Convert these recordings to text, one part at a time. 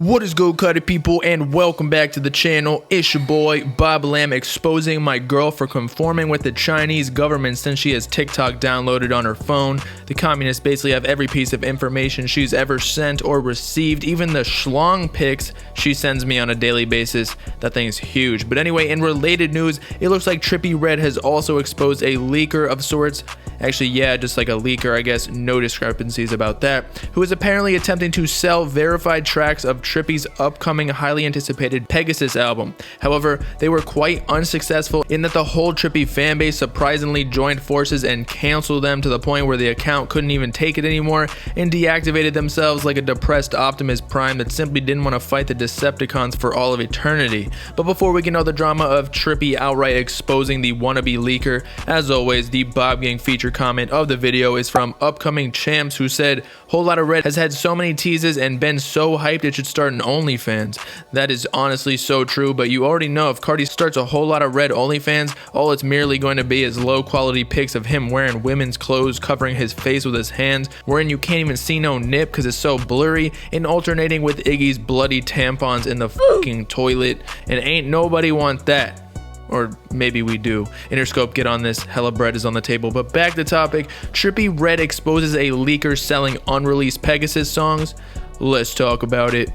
What is good, Cuddy people, and welcome back to the channel. It's your boy Bobbalam, exposing my girl for conforming with the Chinese government since she has TikTok downloaded on her phone. The communists basically have every piece of information she's ever sent or received, even the schlong pics she sends me on a daily basis. That thing's huge. But anyway, in related news, it looks like Trippie Redd has also exposed a leaker of sorts. Actually, yeah, just like a leaker, I guess, no discrepancies about that, who is apparently attempting to sell verified tracks of Trippie's upcoming highly anticipated Pegasus album. However, they were quite unsuccessful in that the whole Trippie fanbase surprisingly joined forces and canceled them to the point where the account couldn't even take it anymore and deactivated themselves like a depressed Optimus Prime that simply didn't want to fight the Decepticons for all of eternity. But before we get into the drama of Trippie outright exposing the wannabe leaker, as always, the Bob Gang feature comment of the video is from Upcoming Champs, who said, "Whole Lot of Red has had so many teases and been so hyped it should start an OnlyFans." That is honestly so true, but you already know if Cardi starts a Whole Lot of Red OnlyFans, all it's merely going to be is low quality pics of him wearing women's clothes, covering his face with his hands, wherein you can't even see no nip because it's so blurry, and alternating with Iggy's bloody tampons in the fucking toilet, and ain't nobody want that. Or maybe we do. Interscope, get on this. Hella bread is on the table. But back to topic. Trippie Redd exposes a leaker selling unreleased Pegasus songs. Let's talk about it.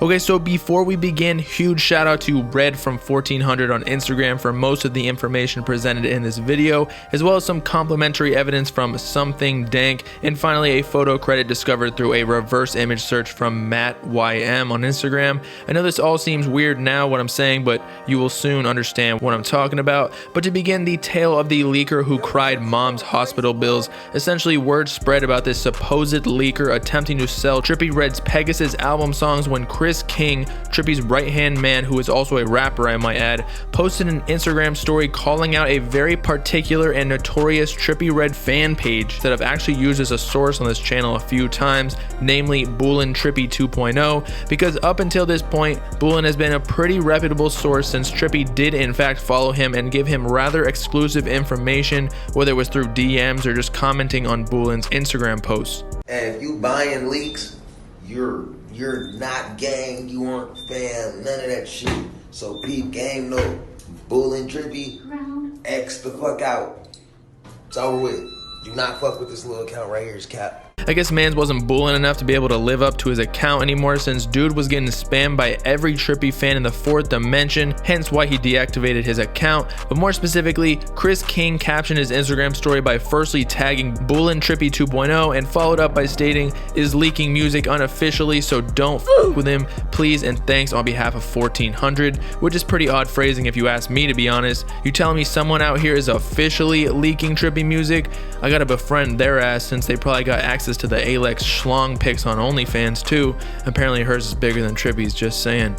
Okay, so before we begin, huge shout out to Red from 1400 on Instagram for most of the information presented in this video, as well as some complimentary evidence from Something Dank, and finally a photo credit discovered through a reverse image search from Matt YM on Instagram. I know this all seems weird now what I'm saying, but you will soon understand what I'm talking about. But to begin, the tale of the leaker who cried mom's hospital bills. Essentially, word spread about this supposed leaker attempting to sell Trippie Redd's Pegasus album songs when Chris King, Trippie's right-hand man, who is also a rapper I might add, posted an Instagram story calling out a very particular and notorious Trippie Redd fan page that I've actually used as a source on this channel a few times, namely Boolin Trippie 2.0, because up until this point, Boolin has been a pretty reputable source since Trippie did in fact follow him and give him rather exclusive information, whether it was through DMs or just commenting on Boolin's Instagram posts. And if you buying leaks, you're not gang, you aren't fam, none of that shit. So peep game note, Boolin Trippie, X the fuck out. It's over with. Do not fuck with this little account right here, it's cap. I guess mans wasn't Boolin enough to be able to live up to his account anymore, since dude was getting spammed by every Trippie fan in the fourth dimension, hence why he deactivated his account. But more specifically, Chris King captioned his Instagram story by firstly tagging Boolin Trippie 2.0 and followed up by stating, "Is leaking music unofficially, so don't fuck with him, please and thanks on behalf of 1400, which is pretty odd phrasing if you ask me, to be honest. You telling me someone out here is officially leaking Trippie music? I gotta befriend their ass, since they probably got access to the Alex schlong pics on OnlyFans too. Apparently hers is bigger than Trippie's, just saying."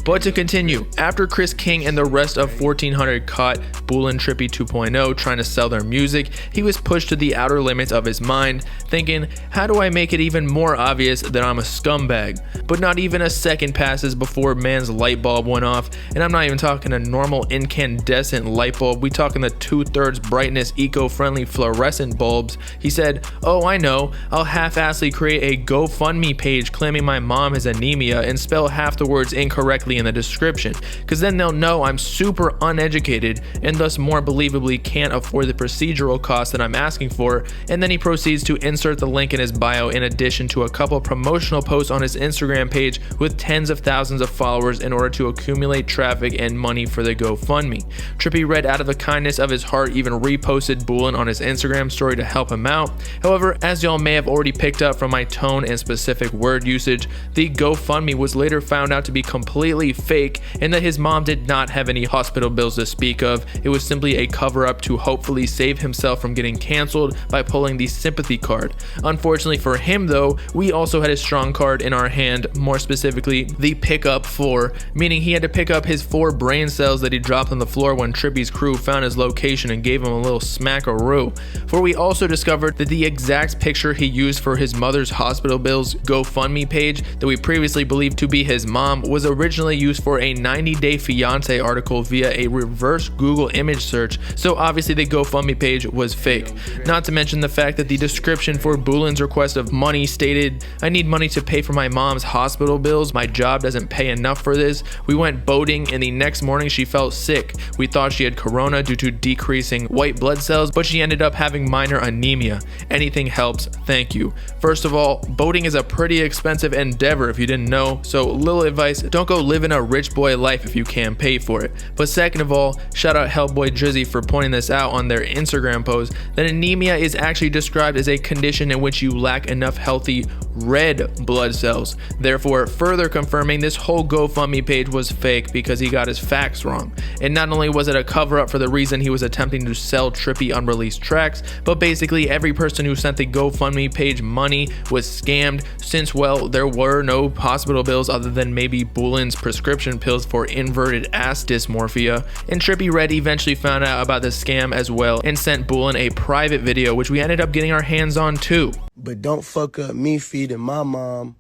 But to continue, after Chris King and the rest of 1400 caught Boolin Trippie 2.0 trying to sell their music, he was pushed to the outer limits of his mind, thinking, how do I make it even more obvious that I'm a scumbag? But not even a second passes before man's light bulb went off, and I'm not even talking a normal incandescent light bulb, we talking the 2/3 brightness eco-friendly fluorescent bulbs. He said, "Oh, I know, I'll half-assly create a GoFundMe page claiming my mom has anemia and spell half the words incorrectly in the description, because then they'll know I'm super uneducated and thus more believably can't afford the procedural cost that I'm asking for." And then he proceeds to insert the link in his bio, in addition to a couple promotional posts on his Instagram page with tens of thousands of followers in order to accumulate traffic and money for the GoFundMe. Trippie Redd, out of the kindness of his heart, even reposted Boolin on his Instagram story to help him out. However, as y'all may have already picked up from my tone and specific word usage, the GoFundMe was later found out to be completely fake, and that his mom did not have any hospital bills to speak of. It was simply a cover-up to hopefully save himself from getting canceled by pulling the sympathy card. Unfortunately for him though, we also had a strong card in our hand, more specifically the pickup 4, meaning he had to pick up his 4 brain cells that he dropped on the floor when Trippie's crew found his location and gave him a little smackaroo. For we also discovered that the exact picture he used for his mother's hospital bills GoFundMe page that we previously believed to be his mom was originally originally used for a 90-day fiance article via a reverse Google image search, so obviously the GoFundMe page was fake. Not to mention the fact that the description for Boolin's request of money stated, "I need money to pay for my mom's hospital bills. My job doesn't pay enough for this. We went boating and the next morning she felt sick. We thought she had corona due to decreasing white blood cells, but she ended up having minor anemia. Anything helps, thank you." First of all, boating is a pretty expensive endeavor if you didn't know, so little advice, don't go living a rich boy life if you can't pay for it. But second of all, shout out Hellboy Drizzy for pointing this out on their Instagram post, that anemia is actually described as a condition in which you lack enough healthy red blood cells, therefore further confirming this whole GoFundMe page was fake because he got his facts wrong. And not only was it a cover up for the reason he was attempting to sell Trippie unreleased tracks, but basically every person who sent the GoFundMe page money was scammed, since, well, there were no hospital bills other than maybe Boolin's prescription pills for inverted ass dysmorphia. And Trippie Redd eventually found out about the scam as well and sent Boolin a private video, which we ended up getting our hands on too. But don't fuck up me feeding my mom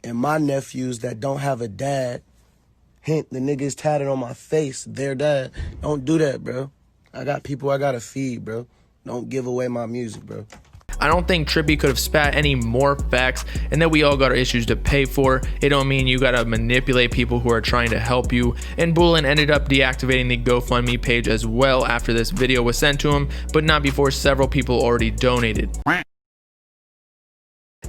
and my nephews that don't have a dad. Hint, the niggas tatted on my face, their dad. Don't do that, bro. I got people I gotta feed, bro. Don't give away my music, bro. I don't think Trippie could have spat any more facts, and that we all got our issues to pay for. It don't mean you gotta manipulate people who are trying to help you. And Boolin ended up deactivating the GoFundMe page as well after this video was sent to him, but not before several people already donated.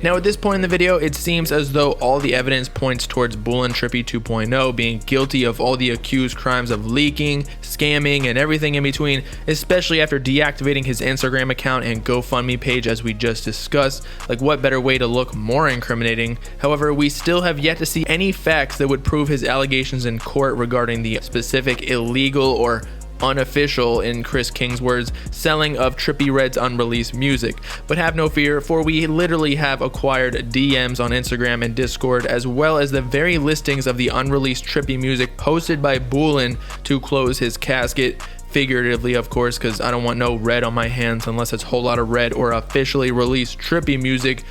Now at this point in the video, it seems as though all the evidence points towards Boolin Trippie 2.0 being guilty of all the accused crimes of leaking, scamming, and everything in between, especially after deactivating his Instagram account and GoFundMe page as we just discussed. Like, what better way to look more incriminating? However, we still have yet to see any facts that would prove his allegations in court regarding the specific illegal or unofficial, in Chris King's words, selling of Trippie Redd's unreleased music. But have no fear, for we literally have acquired DMs on Instagram and Discord, as well as the very listings of the unreleased Trippie music posted by Boolin to close his casket. Figuratively, of course, because I don't want no red on my hands unless it's a whole lot of red or officially released Trippie music.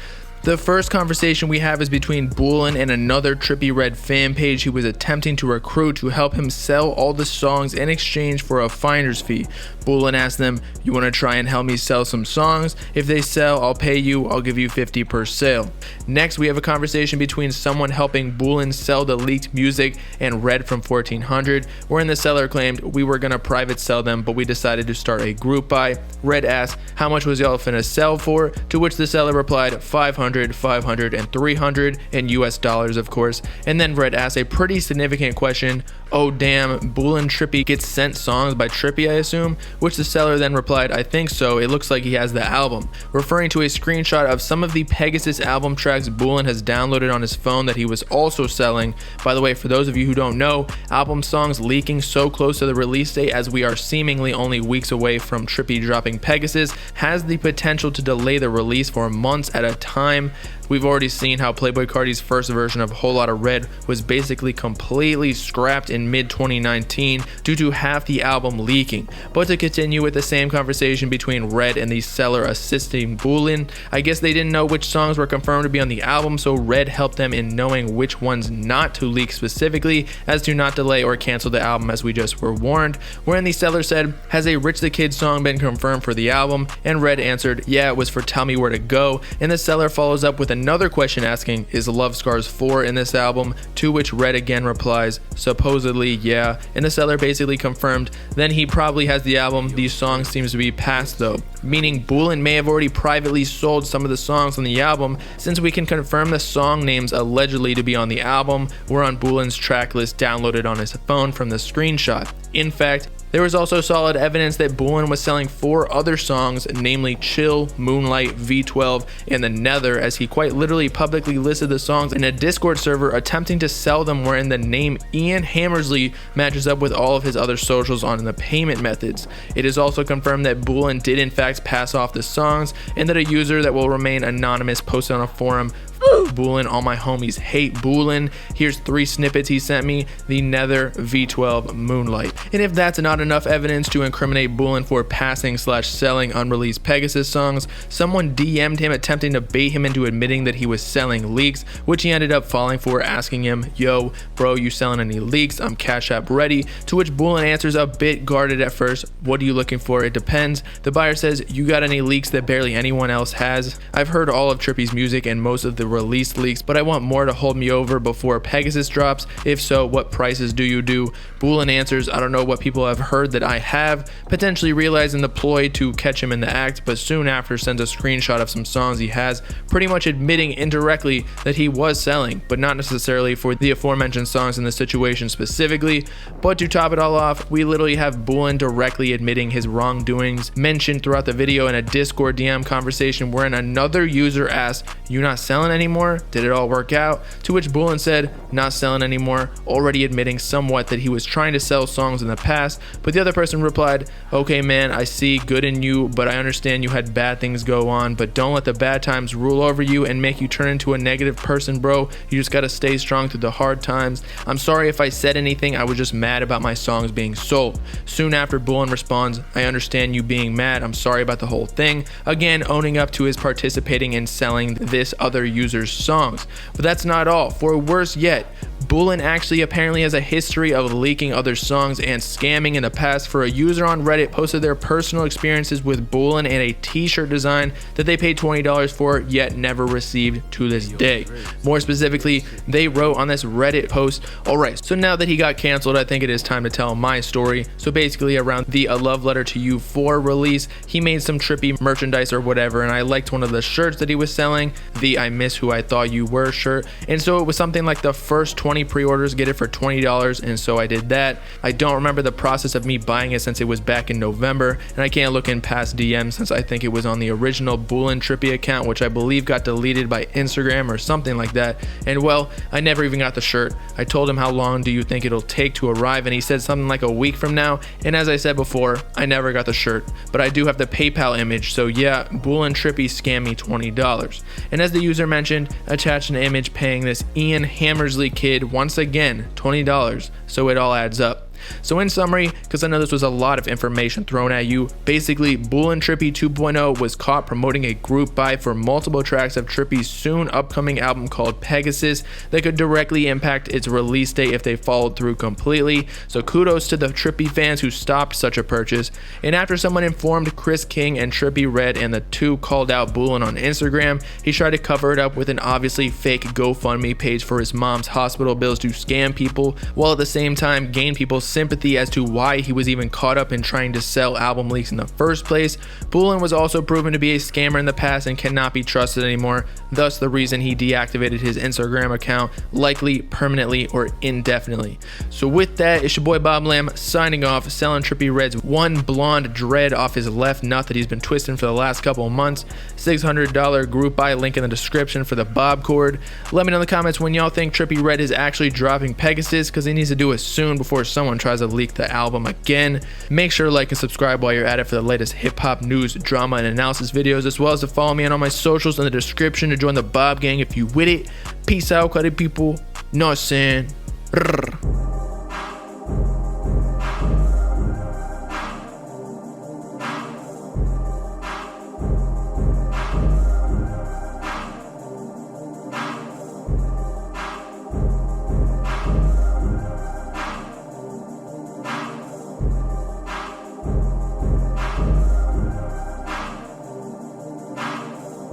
The first conversation we have is between Boolin and another Trippie Redd fan page he was attempting to recruit to help him sell all the songs in exchange for a finder's fee. Boolin asked them, "You want to try and help me sell some songs? If they sell, I'll pay you. I'll give you 50 per sale." Next, we have a conversation between someone helping Boolin sell the leaked music and Redd from 1400, wherein the seller claimed, "We were gonna private sell them, but we decided to start a group buy." Redd asked, "How much was y'all finna sell for?" To which the seller replied, 500, 500, and 300 in US dollars, of course. And then Redd asked a pretty significant question, "Oh damn, Boolin Trippie gets sent songs by Trippie, I assume?" Which the seller then replied, "I think so, it looks like he has the album," referring to a screenshot of some of the Pegasus album tracks Boolin has downloaded on his phone that he was also selling. By the way, for those of you who don't know, album songs leaking so close to the release date, as we are seemingly only weeks away from Trippie dropping Pegasus, has the potential to delay the release for months at a time. We've already seen how Playboi Carti's first version of Whole Lotta Red was basically completely scrapped in mid-2019 due to half the album leaking. But to continue with the same conversation between Redd and the seller assisting Boolin, I guess they didn't know which songs were confirmed to be on the album, so Redd helped them in knowing which ones not to leak specifically, as to not delay or cancel the album as we just were warned. Wherein the seller said, "Has a Rich the Kid song been confirmed for the album?" And Redd answered, "Yeah, it was for Tell Me Where to Go." And the seller follows up with another question asking, "Is Love Scars 4 in this album?" To which Redd again replies, "Supposedly, yeah." And the seller basically confirmed, "Then he probably has the album. These songs seems to be past though." Meaning Boolin may have already privately sold some of the songs on the album, since we can confirm the song names allegedly to be on the album were on Boolin's track list downloaded on his phone from the screenshot. In fact, there was also solid evidence that Boolin was selling 4 other songs, namely Chill, Moonlight, V12, and The Nether, as he quite literally publicly listed the songs in a Discord server attempting to sell them, wherein the name Ian Hammersley matches up with all of his other socials on the payment methods. It is also confirmed that Boolin did in fact pass off the songs, and that a user that will remain anonymous posted on a forum Boolin. All my homies hate Boolin. Here's 3 snippets he sent me. The Nether V12 Moonlight. And if that's not enough evidence to incriminate Boolin for passing/selling unreleased Pegasus songs, someone DM'd him attempting to bait him into admitting that he was selling leaks, which he ended up falling for, asking him, "Yo, bro, you selling any leaks? I'm Cash App ready." To which Boolin answers a bit guarded at first, "What are you looking for? It depends." The buyer says, "You got any leaks that barely anyone else has? I've heard all of Trippie's music and most of the released leaks, but I want more to hold me over before Pegasus drops. If so, what prices do you do?" Boolin answers, "I don't know what people have heard that I have," potentially realizing the ploy to catch him in the act, but soon after sends a screenshot of some songs he has, pretty much admitting indirectly that he was selling, but not necessarily for the aforementioned songs in the situation specifically. But to top it all off, we literally have Boolin directly admitting his wrongdoings, mentioned throughout the video in a Discord DM conversation wherein another user asked, "You not selling anymore? Did it all work out?" To which Boolin said, "Not selling anymore," already admitting somewhat that he was trying to sell songs in the past, but the other person replied, "Okay man, I see, good in you, but I understand you had bad things go on, but don't let the bad times rule over you and make you turn into a negative person, bro. You just gotta stay strong through the hard times. I'm sorry if I said anything, I was just mad about my songs being sold." Soon after, Boolin responds, "I understand you being mad, I'm sorry about the whole thing," again owning up to his participating in selling this other user's songs. But that's not all. For worse yet, Boolin actually apparently has a history of leaking other songs and scamming in the past, for a user on Reddit posted their personal experiences with Boolin and a t-shirt design that they paid $20 for yet never received to this day. More specifically, they wrote on this Reddit post, "Alright, so now that he got canceled, I think it is time to tell my story. So basically around the A Love Letter to You 4 release, he made some Trippie merchandise or whatever, and I liked one of the shirts that he was selling, the I Miss Who I Thought You Were shirt, and so it was something like the first 20 pre-orders get it for $20, and so I did that. I don't remember the process of me buying it since it was back in November, and I can't look in past DMs since I think it was on the original Boolin Trippie account, which I believe got deleted by Instagram or something like that, and well, I never even got the shirt. I told him how long do you think it'll take to arrive, and he said something like a week from now, and as I said before, I never got the shirt, but I do have the PayPal image, so yeah, Boolin Trippie scammed me $20. And as the user mentioned, attached an image paying this Ian Hammersley kid once again $20, so it all adds up. So in summary, because I know this was a lot of information thrown at you, basically Boolin Trippie 2.0 was caught promoting a group buy for multiple tracks of Trippie's soon upcoming album called Pegasus that could directly impact its release date if they followed through completely. So kudos to the Trippie fans who stopped such a purchase. And after someone informed Chris King and Trippie Redd and the two called out Boolin on Instagram, he tried to cover it up with an obviously fake GoFundMe page for his mom's hospital bills to scam people, while at the same time gain people's sympathy as to why he was even caught up in trying to sell album leaks in the first place. Boolin was also proven to be a scammer in the past and cannot be trusted anymore, thus the reason he deactivated his Instagram account, likely permanently or indefinitely. So with that, it's your boy Bobbalam signing off, selling Trippie Redd's one blonde dread off his left nut that he's been twisting for the last couple of months. $600 group buy, link in the description for the bob cord. Let me know in the comments when y'all think Trippie Redd is actually dropping Pegasus, because he needs to do it soon before someone tries to leak the album again. Make sure to like and subscribe while you're at it for the latest hip-hop news, drama, and analysis videos, as well as to follow me on all my socials in the description to join the Bob Gang if you with it. Peace out, cutty people. Know what I'm saying?